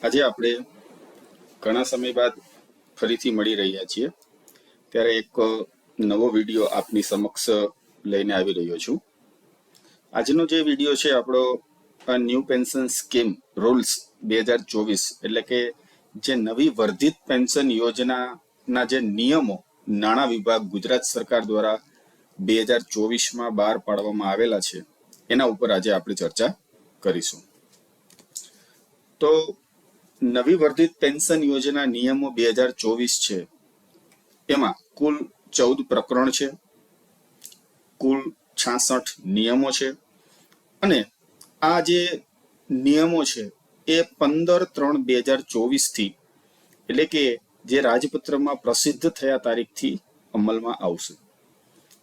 આજે આપણે ઘણા સમય બાદ ફરીથી મળી રહ્યા છીએ ત્યારે એક નવો વિડીયો આપની સમક્ષ લઈને આવી રહ્યો છું. આજનો જે વિડીયો છે આપણો ન્યૂ પેન્શન સ્કીમ રૂલ્સ 2024 એટલે કે જે નવી વર્ધિત પેન્શન યોજનાના જે નિયમો નાણાં વિભાગ ગુજરાત સરકાર દ્વારા 2024માં બહાર પાડવામાં આવેલા છે એના ઉપર આજે આપણે ચર્ચા કરીશું. તો નવી વર્ધિત પેન્શન યોજના નિયમો 2024 છે, એમાં કુલ 14 પ્રકરણ છે, કુલ 66 નિયમો છે અને આ જે નિયમો છે એ 15/3/2024 થી એટલે કે જે રાજપત્રમાં પ્રસિદ્ધ થયા તારીખથી અમલમાં આવશે.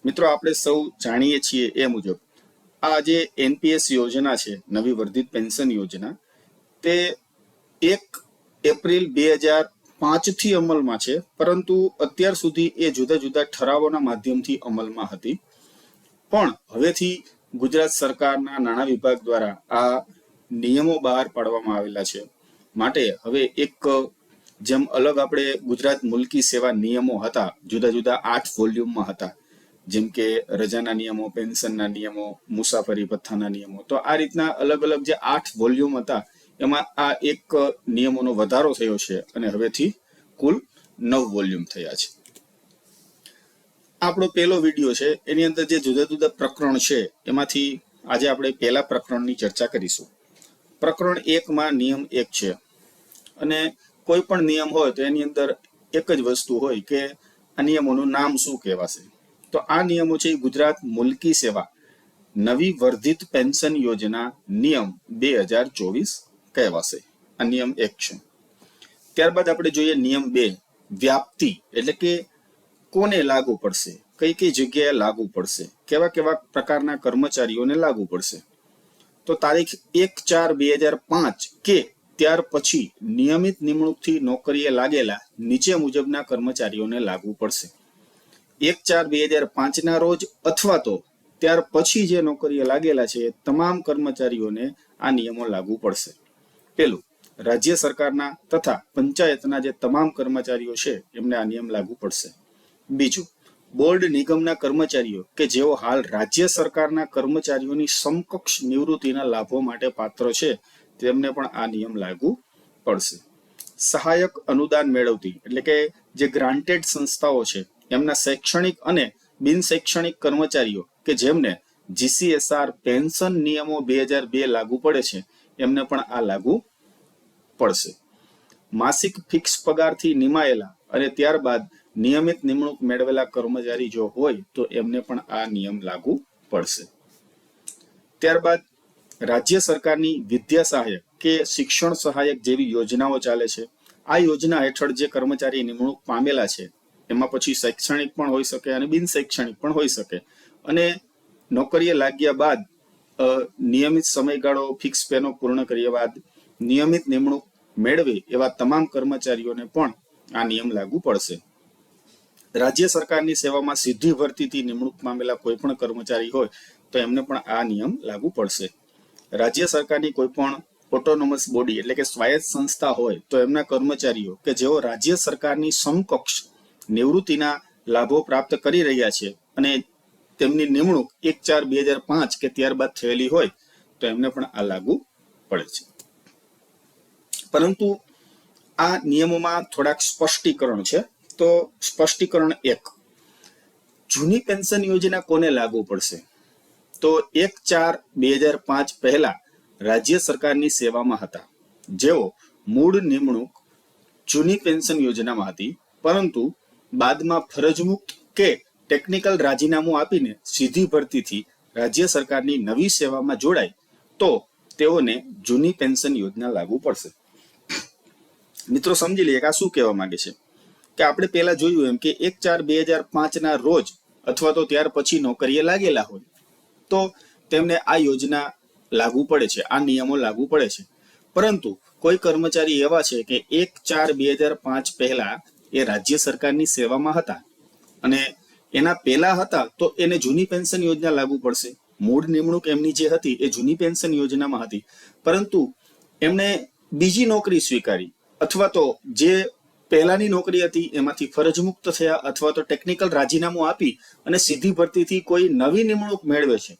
મિત્રો, આપણે સૌ જાણીએ છીએ એ મુજબ આ જે એનપીએસ યોજના છે, નવી વર્ધિત પેન્શન યોજના, તે 1 એપ્રિલ 2005 થી અમલમાં છે, પરંતુ અત્યાર સુધી એ જુદા જુદા ઠરાવોના માધ્યમથી અમલમાં હતી. પણ હવેથી ગુજરાત સરકારના નાણાં વિભાગ દ્વારા આ નિયમો બહાર પાડવામાં આવેલા છે. માટે હવે એક જેમ અલગ આપણે ગુજરાત મુલકી સેવા નિયમો હતા, જુદા જુદા 8 વોલ્યુમમાં હતા, જેમ કે રજાના નિયમો, પેન્શનના નિયમો, મુસાફરી ભથ્થાના નિયમો, તો આ રીતના અલગ અલગ જે 8 વોલ્યુમ હતા એમાં આ એક નિયમોનો વધારો થયો છે અને હવેથી કુલ 9 વોલ્યુમ થયા છે. આપણો પહેલો વિડીયો છે, એની અંદર જે જુદા જુદા પ્રકરણ છે એમાંથી આજે આપણે પહેલા પ્રકરણની ચર્ચા કરીશું. પ્રકરણ 1માં નિયમ 1 છે અને કોઈ પણ નિયમ હોય તો એની અંદર એક જ વસ્તુ હોય કે આ નિયમોનું નામ શું કહેવાશે. તો આ નિયમો છે ગુજરાત મુલકી સેવા નવી વર્ધિત પેન્શન યોજના નિયમ 2024 કહેવાશે. આ નિયમ 1 છે. ત્યારબાદ આપણે જોઈએ નિયમ 2, વ્યાપ્તિ એટલે કે કોને લાગુ પડશે, કઈ કઈ જગ્યાએ લાગુ પડશે, કેવા કેવા પ્રકારના કર્મચારીઓને લાગુ પડશે. તો તારીખ 1/4/2005 કે ત્યાર પછી નિયમિત નિમણૂકથી નોકરીએ લાગેલા નીચે મુજબના કર્મચારીઓને લાગુ પડશે. 1/4/2005 ના રોજ અથવા તો ત્યાર પછી જે નોકરીએ લાગેલા છે તમામ કર્મચારીઓને આ નિયમો લાગુ પડશે. પેલું, રાજ્ય સરકારના તથા પંચાયતના જે તમામ કર્મચારીઓ છે એમને આ નિયમ લાગુ પડશે. બીજું, બોર્ડ નિગમના કર્મચારીઓ કે જેઓ હાલ રાજ્ય સરકારના કર્મચારીઓની સમકક્ષ નિવૃત્તિના લાભો માટે પાત્ર છે તેમને પણ આ નિયમ લાગુ પડશે. સહાયક અનુદાન મેળવતી એટલે કે જે ગ્રાન્ટેડ સંસ્થાઓ છે એમના શૈક્ષણિક અને બિન શૈક્ષણિક કર્મચારીઓ કે જેમને જીસીએસઆર પેન્શન નિયમો 2002 લાગુ પડે છે એમને પણ આ લાગુ પડશે. માસિક ફિક્સ પગારથી નિમાયેલા અને ત્યારબાદ નિયમિત નિમણૂક મેળવેલા કર્મચારી જો હોય તો એમને પણ આ નિયમ લાગુ પડશે. ત્યારબાદ રાજ્ય સરકારની વિદ્યા સહાયક કે શિક્ષણ સહાયક જેવી યોજનાઓ ચાલે છે. આ યોજના હેઠળ જે કર્મચારી નિમણૂક પામેલા છે એમાં પછી શૈક્ષણિક પણ હોઈ શકે અને બિન શૈક્ષણિક પણ હોઈ શકે અને નોકરીએ લાગ્યા બાદ નિયમિત સમયગાળો ફિક્સ પેનો પૂર્ણ કર્યા બાદ નિયમિત નિમણૂક મેળવે એવા તમામ કર્મચારીઓને પણ આ નિયમ લાગુ પડશે. રાજ્ય સરકારની સેવામાં સીધી ભરતીથી નિમણૂક પામેલા કોઈ પણ કર્મચારી હોય તો એમને પણ આ નિયમ લાગુ પડશે. રાજ્ય સરકારની કોઈ પણ ઓટોનોમસ બોડી એટલે કે સ્વાયત્ત સંસ્થા હોય તો એમના કર્મચારીઓ કે જેઓ રાજ્ય સરકારની સમકક્ષ નિવૃત્તિના લાભો પ્રાપ્ત કરી રહ્યા છે અને તેમની નિમણૂક 1/4/2005 કે ત્યારબાદ થયેલી હોય તો એમને પણ આ લાગુ પડે છે. પરંતુ આ નિયમોમાં થોડાક સ્પષ્ટીકરણ છે. તો સ્પષ્ટીકરણ 1, જૂની પેન્શન યોજના કોને લાગુ પડશે? તો 1/4/2005 પહેલા રાજ્ય સરકારની સેવામાં હતા જેઓ મૂળ નિમણૂક જૂની પેન્શન યોજનામાં હતી, પરંતુ બાદમાં ફરજમુક્ત કે ટેકનિકલ રાજીનામું આપીને સીધી ભરતીથી રાજ્ય સરકારની નવી સેવામાં જોડાય તો તેઓને જૂની પેન્શન યોજના લાગુ પડશે. મિત્રો, સમજી લઈએ કે આ શું કહેવા માંગે છે કે આપણે પહેલા જોયું એમ કે 1/4/2005 ના રોજ અથવા તો ત્યાર પછી નોકરીએ લાગેલા હોય તો તેમને આ યોજના લાગુ પડે છે, આ નિયમો લાગુ પડે છે. પરંતુ કોઈ કર્મચારી એવા છે કે 1/4/2005 પહેલા એ રાજ્ય સરકારની સેવામાં હતા અને એના પહેલા હતા તો એને જૂની પેન્શન યોજના લાગુ પડશે. મૂળ નિમણૂક એમની જે હતી એ જૂની પેન્શન યોજનામાં હતી, પરંતુ એમણે બીજી નોકરી સ્વીકારી અથવા તો જે પહેલાની નોકરી હતી એમાંથી ફરજ મુક્ત થયા અથવા તો ટેકનિકલ રાજીનામું આપી અને સીધી ભરતીથી કોઈ નવી નિમણૂક મેળવે છે,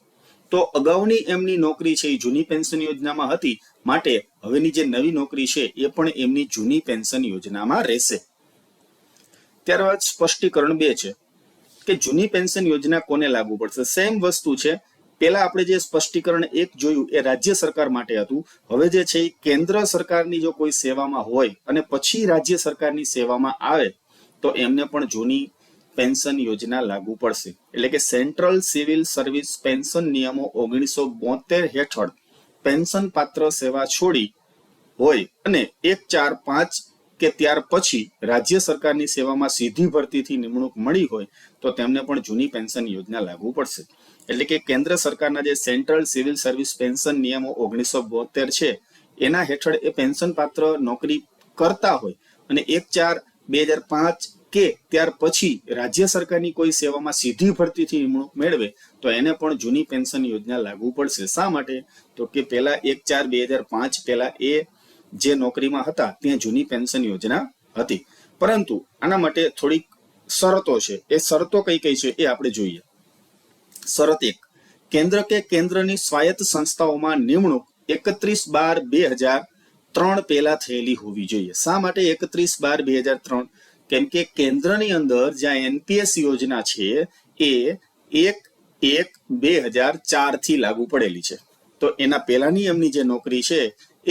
તો અગાઉની એમની નોકરી છે એ જૂની પેન્શન યોજનામાં હતી, માટે હવેની જે નવી નોકરી છે એ પણ એમની જૂની પેન્શન યોજનામાં રહેશે. ત્યારબાદ સ્પષ્ટીકરણ 2 છે કે જૂની પેન્શન યોજના કોને લાગુ પડશે. સેમ વસ્તુ છે. પેલા આપણે જે સ્પષ્ટીકરણ 1 જોયું એ રાજ્ય સરકાર માટે હતું. હવે જે છે એ કેન્દ્ર સરકારની જો કોઈ સેવામાં હોય અને પછી રાજ્ય સરકારની સેવામાં આવે તો એમને પણ જૂની પેન્શન યોજના લાગુ પડશે. એટલે કે સેન્ટ્રલ સિવિલ સર્વિસ પેન્શન નિયમો 1972 હેઠળ પેન્શન પાત્ર સેવા છોડી હોય અને 1-4-5 કે ત્યાર પછી રાજ્ય સરકારની સેવામાં સીધી ભરતીથી નિમણૂક મળી હોય તો તેમને પણ જૂની પેન્શન યોજના લાગુ પડશે. એટલે કે કેન્દ્ર સરકારના જે સેન્ટ્રલ સિવિલ સર્વિસ પેન્શન નિયમો 1972 છે એના હેઠળ એ પેન્શન પાત્ર નોકરી કરતા હોય અને 1-4-2005 કે ત્યાર પછી રાજ્ય સરકારની કોઈ સેવામાં સીધી ભરતીથી નિમણૂક મેળવે તો એને પણ જૂની પેન્શન યોજના લાગુ પડશે. શા માટે? તો કે પેલા 1-4-2005 પહેલા એ જે નોકરીમાં હતા ત્યાં જૂની પેન્શન યોજના હતી, પરંતુ આના માટે થોડીક શરતો છે. એ શરતો કઈ કઈ છે એ આપણે જોઈએ. શરત 1, કેન્દ્ર કે કેન્દ્રની સ્વાયત્ત સંસ્થાઓમાં નિમણૂક 31/12/2003 પહેલા થયેલી હોવી જોઈએ. શા માટે 31/12/2003? કેમ કે કેન્દ્રની અંદર જ્યાં એનપીએસ યોજના છે એ 1/1/2004 થી લાગુ પડેલી છે, તો એના પહેલાની એમની જે નોકરી છે એ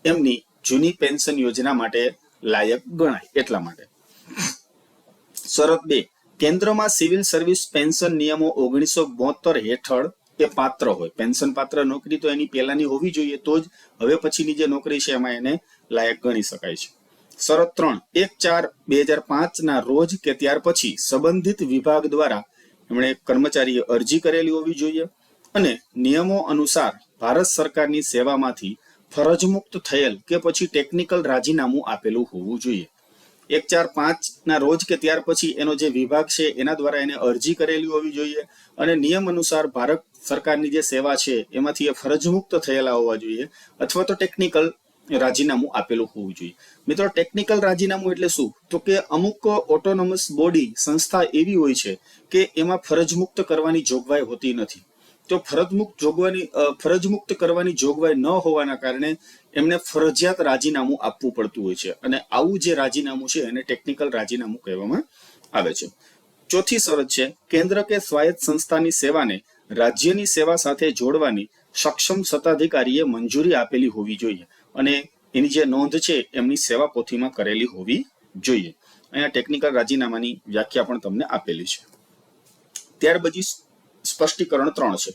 એમની જૂની પેન્શન યોજના માટે લાયક ગણાય એટલા માટે. શરત 2, કેન્દ્રમાં સિવિલ સર્વિસ પેન્શન નિયમો 1972 હેઠળ એ પાત્ર હોય. પેન્શન પાત્ર નોકરી તો એની પહેલાની હોવી જોઈએ, તો જ હવે પછીની જે નોકરી છે એમાં એને લાયક ગણી શકાય છે. શરત 3, 1-4-2005 ના રોજ કે ત્યાર પછી સંબંધિત વિભાગ દ્વારા એમણે કર્મચારીએ અરજી કરેલી હોવી જોઈએ અને નિયમો અનુસાર ભારત સરકારની સેવામાંથી ફરજમુક્ત થયેલ કે પછી ટેકનિકલ રાજીનામું આપેલું હોવું જોઈએ. 1-4-5 ના રોજ કે ત્યાર પછી એનો જે વિભાગ છે એના દ્વારા એને અરજી કરેલી હોવી જોઈએ અને નિયમ અનુસાર ભારત સરકારની જે સેવા છે એમાંથી એ ફરજમુક્ત થયેલા હોવા જોઈએ અથવા તો ટેકનિકલ રાજીનામું આપેલું હોવું જોઈએ. મિત્રો, ટેકનિકલ રાજીનામું એટલે શું? તો કે અમુક ઓટોનોમસ બોડી સંસ્થા એવી હોય છે કે એમાં ફરજમુક્ત કરવાની જોગવાઈ હોતી નથી. તો ફરજમુક્ત કરવાની જોગવાઈ ન હોવાના કારણે એમને ફરજિયાત રાજીનામું આપવું પડતું હોય છે અને આવું જે રાજીનામું છે એને ટેકનિકલ રાજીનામું કહેવામાં આવે છે. ચોથી શરત છે, કેન્દ્ર કે સ્વાયત્ત સંસ્થાની સેવાને રાજ્યની સેવા સાથે જોડવાની સક્ષમ સત્તાધિકારીએ મંજૂરી આપેલી હોવી જોઈએ અને એની જે નોંધ છે એમની સેવા પોથીમાં કરેલી હોવી જોઈએ. અહીંયા ટેકનિકલ રાજીનામાની વ્યાખ્યા પણ તમને આપેલી છે. ત્યાર પછી સ્પષ્ટીકરણ 3 છે.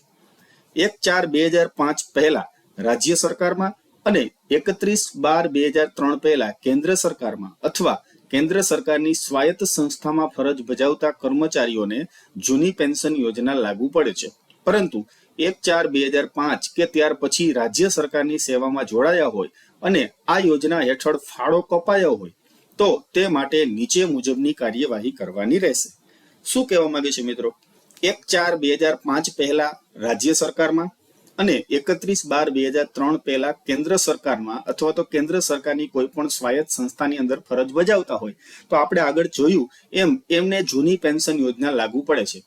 1-4-2005 પહેલા રાજ્ય સરકારમાં અને 31/12/2003 પહેલા કેન્દ્ર સરકારમાં અથવા કેન્દ્ર સરકારની સ્વાયત્ત સંસ્થામાં ફરજ બજાવતા કર્મચારીઓને જૂની પેન્શન યોજના લાગુ પડે છે, પરંતુ 1-4-2005 કે ત્યાર પછી રાજ્ય સરકારની સેવામાં જોડાયા હોય અને આ યોજના હેઠળ ફાળો કપાયો હોય તો તે માટે નીચે મુજબની કાર્યવાહી કરવાની રહેશે. શું કહેવા માંગે છે મિત્રો? 1-4-2005 પહેલા રાજ્ય સરકારમાં અને 31/12/2003 પહેલા કેન્દ્ર સરકારમાં અથવા તો કેન્દ્ર સરકારની કોઈ પણ સ્વાયત્ત સંસ્થાની અંદર ફરજ બજાવતા હોય તો આપણે આગળ જોયું એમને જૂની પેન્શન યોજના લાગુ પડે છે,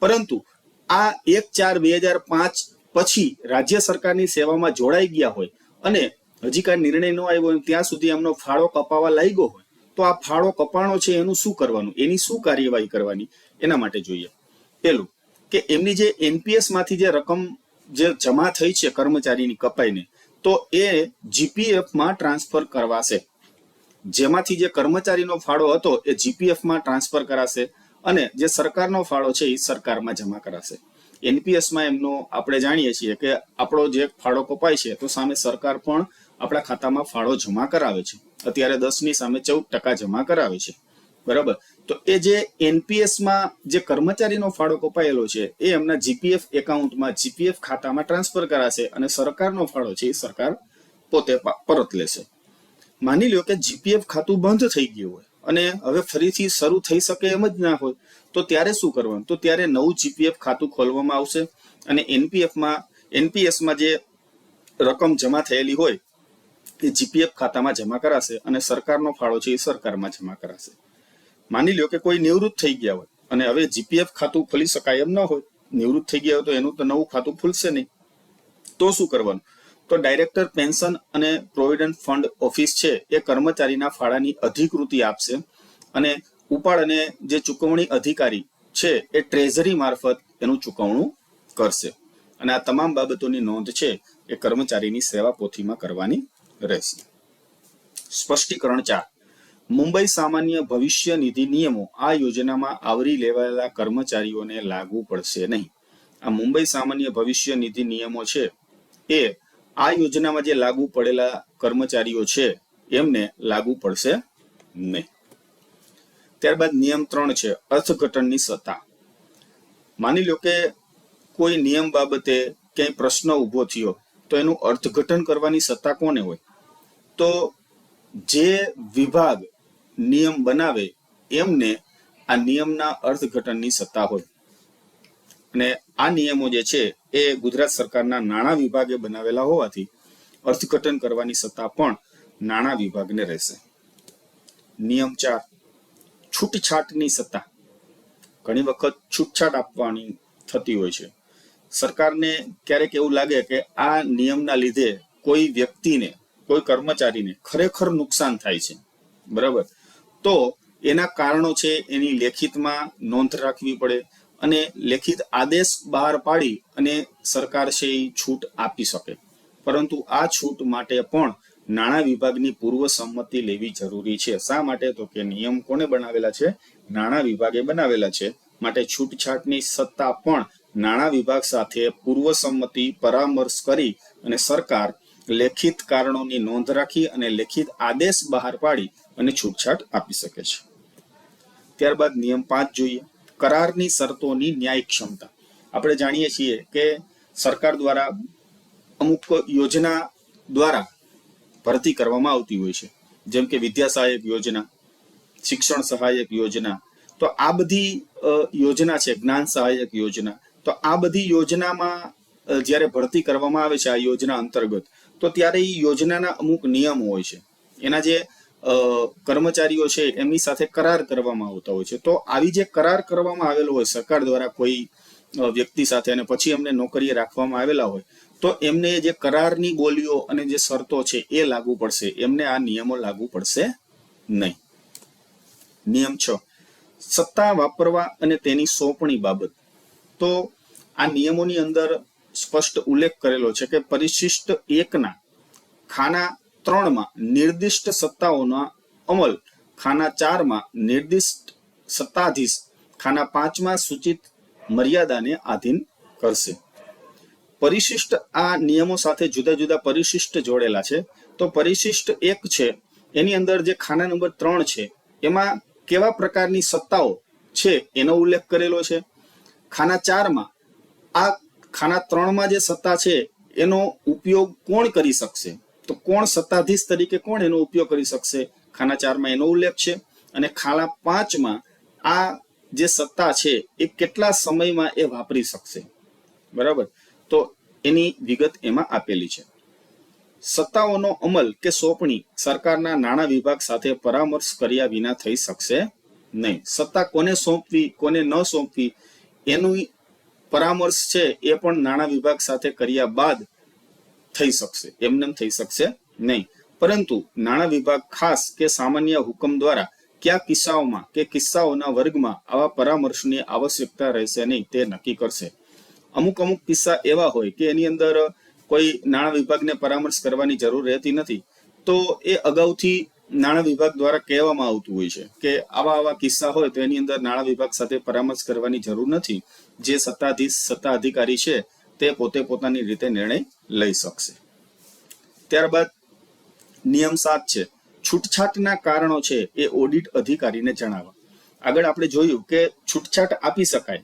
પરંતુ આ 1-4-2005 પછી રાજ્ય સરકારની સેવામાં જોડાઈ ગયા હોય અને હજી કાંઈ નિર્ણય ન આવ્યો હોય ત્યાં સુધી એમનો ફાળો કપાવા લાગ્યો હોય તો આ ફાળો કપાણો છે એનું શું કરવાનું, એની શું કાર્યવાહી કરવાની, એના માટે જોઈએ. પેલું કે એમની જે એનપીએસ માંથી જે રકમ જે જમા થઈ છે કર્મચારીની કપાઈને તો એ જીપીએફમાં ટ્રાન્સફર કરવાશે. જેમાંથી જે કર્મચારીનો ફાળો હતો એ જીપીએફમાં ટ્રાન્સફર કરાશે અને જે સરકારનો ફાળો છે એ સરકારમાં જમા કરાશે. એનપીએસમાં એમનો આપણે જાણીએ છીએ કે આપણો જે ફાળો કપાય છે તો સામે સરકાર પણ આપણા ખાતામાં ફાળો જમા કરાવે છે. અત્યારે 10ની સામે 14% જમા કરાવે છે, બરાબર. તો એ જે એનપીએસમાં જે કર્મચારીનો ફાળો કપાયેલો છે એ એમના જીપીએફ એકાઉન્ટમાં જીપીએફ ખાતામાં ટ્રાન્સફર કરાશે અને સરકારનો ફાળો છે એ સરકાર પોતે પરત લેશે. માની લો કે જીપીએફ ખાતું બંધ થઈ ગયું હોય અને હવે ફરીથી શરૂ થઈ શકે એમ જ ના હોય તો ત્યારે શું કરવાનું? તો ત્યારે નવું જીપીએફ ખાતું ખોલવામાં આવશે અને એનપીએસમાં જે રકમ જમા થયેલી હોય એ જીપીએફ ખાતામાં જમા કરાશે અને સરકારનો ફાળો છે એ સરકારમાં જમા કરાશે. માની લ્યો કે કોઈ નિવૃત્ત થઈ ગયા હોય અને હવે જીપીએફ ખાતું ખોલી શકાય એમ ન હોય, નિવૃત્ત થઈ ગયા હોય તો એનું તો નવું ખાતું ખુલશે નહીં. તો શું કરવાનું? તો ડાયરેક્ટર પેન્શન અને પ્રોવિડન્ટ ફંડ ઓફિસ છે એ કર્મચારીના ફાળાની અધિકૃતિ આપશે અને ઉપાડ અને જે ચૂકવણી અધિકારી છે એ ટ્રેઝરી મારફત એનું ચૂકવણું કરશે. અને આ તમામ બાબતોની નોંધ છે એ કર્મચારીની સેવા પોથીમાં કરવાની રહેશે. સ્પષ્ટીકરણ 4. મુંબઈ સામાન્ય ભવિષ્ય નિધિ નિયમો આ યોજનામાં આવરી લેવાયેલા કર્મચારીઓને લાગુ પડશે નહીં. આ મુંબઈ સામાન્ય ભવિષ્ય નિધિ નિયમો છે એ આ યોજનામાં જે લાગુ પડેલા કર્મચારીઓ છે એમને લાગુ પડશે નહીં. ત્યારબાદ નિયમ 3 છે અર્થઘટનની સત્તા. માની લો કે કોઈ નિયમ બાબતે ક્યાંય પ્રશ્ન ઉભો થયો તો એનું અર્થઘટન કરવાની સત્તા કોને હોય? તો જે વિભાગ નિયમ બનાવે એમને આ નિયમના અર્થઘટનની સત્તા હોય. અને આ નિયમો જે છે એ ગુજરાત સરકારના નાણાં વિભાગે બનાવેલા હોવાથી અર્થઘટન કરવાની સત્તા પણ નાણાં વિભાગને રહેશે. નિયમ 4 છૂટછાટની સત્તા. ઘણી વખત છૂટછાટ આપવાની થતી હોય છે. સરકારને ક્યારેક એવું લાગે કે આ નિયમના લીધે કોઈ વ્યક્તિને, કોઈ કર્મચારીને ખરેખર નુકસાન થાય છે, બરાબર, તો એના કારણો છે એની લેખિતમાં નોંધ રાખવી પડે અને લેખિત આદેશ બહાર પાડી અને સરકાર છે એ છૂટ આપી શકે. પરંતુ આ છૂટ માટે પણ નાણાં વિભાગની પૂર્વ સંમતિ લેવી જરૂરી છે. શા માટે? તો કે નિયમ કોને બનાવેલા છે? નાણાં વિભાગે બનાવેલા છે. માટે છૂટછાટની સત્તા પણ નાણાં વિભાગ સાથે પૂર્વ સંમતિ પરામર્શ કરી અને સરકાર લેખિત કારણોની નોંધ રાખી અને લેખિત આદેશ બહાર પાડી અને છૂટછાટ આપી શકે છે. ત્યારબાદ નિયમ 5 જોઈએ, કરારની શરતોની ન્યાય ક્ષમતા. આપણે જાણીએ છીએ કે સરકાર દ્વારા અમુક યોજના દ્વારા ભરતી કરવામાં આવતી હોય છે, જેમ કે વિદ્યા સહાયક યોજના, શિક્ષણ સહાયક યોજના. તો આ બધી યોજના છે, જ્ઞાન સહાયક યોજના. તો આ બધી યોજનામાં જ્યારે ભરતી કરવામાં આવે છે આ યોજના અંતર્ગત, તો ત્યારે એ યોજનાના અમુક નિયમો હોય છે. એના જે કર્મચારીઓ છે એમની સાથે કરાર કરવામાં આવતા હોય છે. તો આવી જે કરાર કરવામાં આવેલો હોય સરકાર દ્વારા કોઈ વ્યક્તિ સાથે અને પછી એમને નોકરીએ રાખવામાં આવેલા હોય, તો એમને જે કરારની બોલીઓ અને જે શરતો છે એ લાગુ પડશે, એમને આ નિયમો લાગુ પડશે નહીં. નિયમ 6 સત્તા વાપરવા અને તેની સોંપણી બાબત. તો આ નિયમોની અંદર સ્પષ્ટ ઉલ્લેખ કરેલો છે કે પરિશિષ્ટ 1 ખાના 3 નિર્દિષ્ટ સત્તાઓના અમલ, ખાના 4 નિર્દિષ્ટ સત્તાધીશ, ખાના 5 સૂચિત મર્યાદાને આધીન કરશે. પરિશિષ્ટ આ નિયમો સાથે જુદા જુદા પરિશિષ્ટ જોડેલા છે. તો પરિશિષ્ટ 1 છે એની અંદર જે ખાના નંબર 3 છે એમાં કેવા પ્રકારની સત્તાઓ છે એનો ઉલ્લેખ કરેલો છે. ખાના 4 આ ખાના 3 જે સત્તા છે એનો ઉપયોગ કોણ કરી શકશે? તો કોણ સત્તાધીશ તરીકે કોણ એનો ઉપયોગ કરી શકશે? ખાના 4 એનો ઉલ્લેખ છે. અને ખાના 5 આ જે સત્તા છે એ કેટલા સમયમાં એ વાપરી શકશે, બરાબર, તો એની વિગત એમાં આપેલી છે. સત્તાઓનો અમલ કે સોંપણી સરકારના નાણાં વિભાગ સાથે પરામર્શ કર્યા વિના થઈ શકશે નહીં. સત્તા કોને સોંપવી, કોને ન સોંપવી એનું પરામર્શ છે એ પણ નાણાં વિભાગ સાથે કર્યા બાદ થઈ શકશે, એમને થઈ શકશે નહીં. પરંતુ નાણાં વિભાગ ખાસ કે સામાન્ય હુકમ દ્વારા કયા કિસ્સાઓમાં કે કિસ્સાઓના વર્ગમાં આવા પરામર્શની આવશ્યકતા રહેશે નહીં તે નક્કી કરશે. અમુક કિસ્સા એવા હોય કે એની અંદર કોઈ નાણાં વિભાગને પરામર્શ કરવાની જરૂર રહેતી નથી, તો એ અગાઉથી નાણાં વિભાગ દ્વારા કહેવામાં આવતું હોય છે કે આવા કિસ્સા હોય તો એની અંદર નાણાં વિભાગ સાથે પરામર્શ કરવાની જરૂર નથી. જે સત્તા અધિકારી છે તે પોતે પોતાની રીતે નિર્ણય લઈ શકશે. ત્યારબાદ નિયમ 7 છે છૂટછાટના કારણો છે એ ઓડિટ અધિકારીને જણાવવા. આગળ આપણે જોયું કે છૂટછાટ આપી શકાય.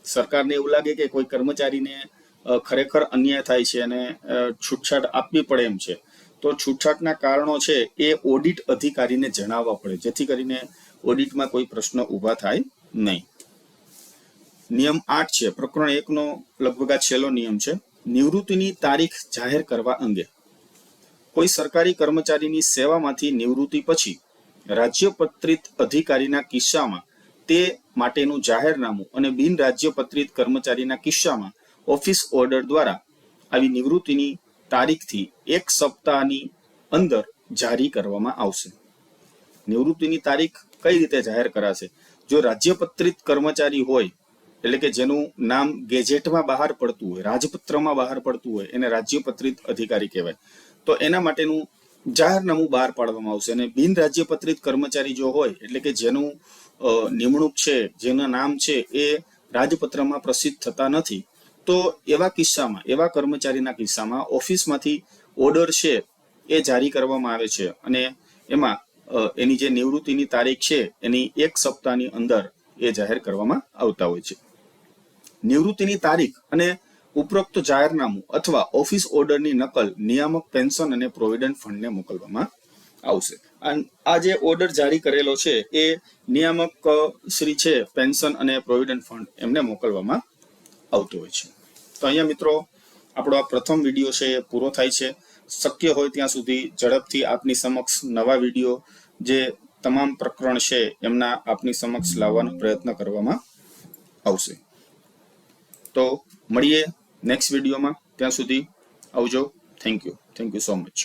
સરકારને એવું લાગે કે કોઈ કર્મચારીને ખરેખર અન્યાય થાય છે અને છૂટછાટ આપવી પડે એમ છે, તો છૂટછાટના કારણો છે એ ઓડિટ અધિકારીને જણાવવા પડે, જેથી કરીને ઓડિટમાં કોઈ પ્રશ્ન ઊભા થાય નહીં. નિયમ 8 છે પ્રકરણ 1 નો લગભગ આ છેલ્લો નિયમ છે નિવૃત્તિની તારીખ જાહેર કરવા અંગે. કોઈ સરકારી કર્મચારીની સેવામાંથી નિવૃત્તિ પછી રાજ્યપત્રિત અધિકારીના કિસ્સામાં તે માટેનું જાહેરનામું અને બિન રાજ્યપત્રિત કર્મચારીના કિસ્સામાં ઓફિસ ઓર્ડર દ્વારા આવી નિવૃત્તિની તારીખથી 1 સપ્તાહની અંદર જારી કરવામાં આવશે. નિવૃત્તિની તારીખ કઈ રીતે જાહેર કરાશે? જો રાજ્યપત્રિત કર્મચારી હોય, એટલે કે જેનું નામ ગેજેટમાં બહાર પડતું હોય, રાજપત્રમાં બહાર પડતું હોય, એને રાજ્યપત્રિત અધિકારી કહેવાય. તો એના માટેનું જાહેરનામું બહાર પાડવામાં આવશે. અને બિન રાજ્યપત્રિત કર્મચારી જો હોય, એટલે કે જેનું નિમણૂક છે, જેનું નામ છે એ રાજપત્રમાં પ્રસિદ્ધ થતા નથી, તો એવા કિસ્સામાં, એવા કર્મચારીના કિસ્સામાં ઓફિસમાંથી ઓર્ડર છે એ જારી કરવામાં આવે છે અને એમાં એની જે નિવૃત્તિની તારીખ છે એની 1 સપ્તાહની અંદર એ જાહેર કરવામાં આવતા હોય છે. નિવૃત્તિની તારીખ અને ઉપરોક્ત જાહેરનામું અથવા ઓફિસ ઓર્ડરની નકલ નિયામક પેન્શન અને પ્રોવિડન્ટ ફંડને મોકલવામાં આવશે. આ જે ઓર્ડર જારી કરેલો છે એ નિયામક શ્રી છે પેન્શન અને પ્રોવિડન્ટ ફંડ એમને મોકલવામાં આવતો હોય છે. તો અહીંયા મિત્રો આપણો આ પ્રથમ વિડીયો છે એ પૂરો થાય છે. શક્ય હોય ત્યાં સુધી ઝડપથી આપની સમક્ષ નવા વિડીયો જે તમામ પ્રકરણ છે એમના આપની સમક્ષ લાવવાનો પ્રયત્ન કરવામાં આવશે. તો મળીએ નેક્સ્ટ વિડીયોમાં. ત્યાં સુધી આવજો. Thank you so much.